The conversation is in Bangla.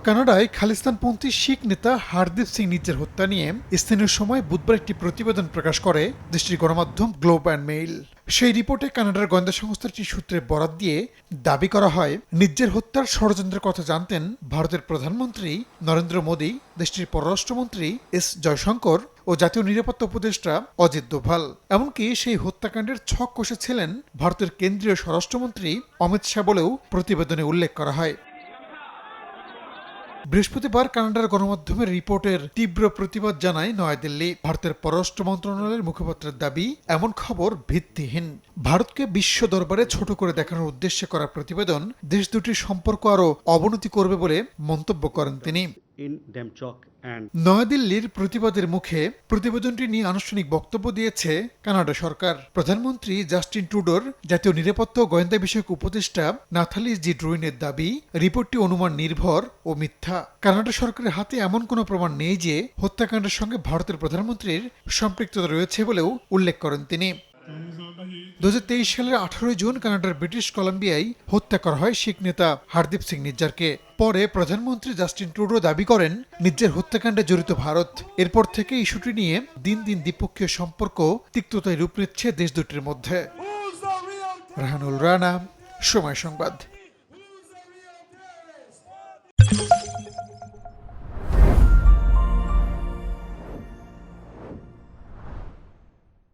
কানাডায় খালিস্তানপন্থী শিখ নেতা হারদীপ সিং নিজ্জার হত্যা নিয়ে স্থানীয় সময় বুধবার একটি প্রতিবেদন প্রকাশ করে দেশটির গণমাধ্যম গ্লোব অ্যান্ড মেইল। সেই রিপোর্টে কানাডার গোয়েন্দা সংস্থার একটি সূত্রের বরাত দিয়ে দাবি করা হয়, নিজ্জার হত্যার ষড়যন্ত্রের কথা জানতেন ভারতের প্রধানমন্ত্রী নরেন্দ্র মোদী, দেশটির পররাষ্ট্রমন্ত্রী এস জয়শঙ্কর ও জাতীয় নিরাপত্তা উপদেষ্টা অজিত দোভাল। এমনকি সেই হত্যাকাণ্ডের ছক কষেছিলেন ভারতের কেন্দ্রীয় স্বরাষ্ট্রমন্ত্রী অমিত শাহ বলেও প্রতিবেদনে উল্লেখ করা হয়। বৃহস্পতিবার কানাডার গণমাধ্যমের রিপোর্টের তীব্র প্রতিবাদ জানায় নয়াদিল্লি। ভারতের পররাষ্ট্র মন্ত্রণালয়ের মুখপাত্রের দাবি, এমন খবর ভিত্তিহীন। ভারতকে বিশ্ব দরবারে ছোট করে দেখানোর উদ্দেশ্যে করা প্রতিবেদন দেশ দুটির সম্পর্ক আরও অবনতি করবে বলে মন্তব্য করেন তিনি। নয়াদিল্লির প্রতিবাদের মুখে প্রতিবেদনটি নিয়ে আনুষ্ঠানিক বক্তব্য দিয়েছে কানাডা সরকার। প্রধানমন্ত্রী জাস্টিন ট্রুডোর জাতীয় নিরাপত্তা ও গোয়েন্দা বিষয়ক উপদেষ্টা নাথালি জি ড্রুইনের দাবি, রিপোর্টটি অনুমান নির্ভর ও মিথ্যা। কানাডা সরকারের হাতে এমন কোনো প্রমাণ নেই যে হত্যাকাণ্ডের সঙ্গে ভারতের প্রধানমন্ত্রীর সম্পৃক্ততা রয়েছে বলেও উল্লেখ করেন তিনি। 2023 সালের 18 জুন কানাডার ব্রিটিশ কলাম্বিয়ায় হত্যা করা হয় শিখ নেতা হারদীপ সিং নিজ্জারকে। পরে প্রধানমন্ত্রী জাস্টিন ট্রুডো দাবি করেন নিজ্জার হত্যাকাণ্ডে জড়িত ভারত। এরপর থেকে ইস্যুটি নিয়ে দিন দিন দ্বিপক্ষীয় সম্পর্ক তিক্ততায় রূপ নিচ্ছে দেশ দুটির মধ্যে। রাহানুল রানা, সময় সংবাদ।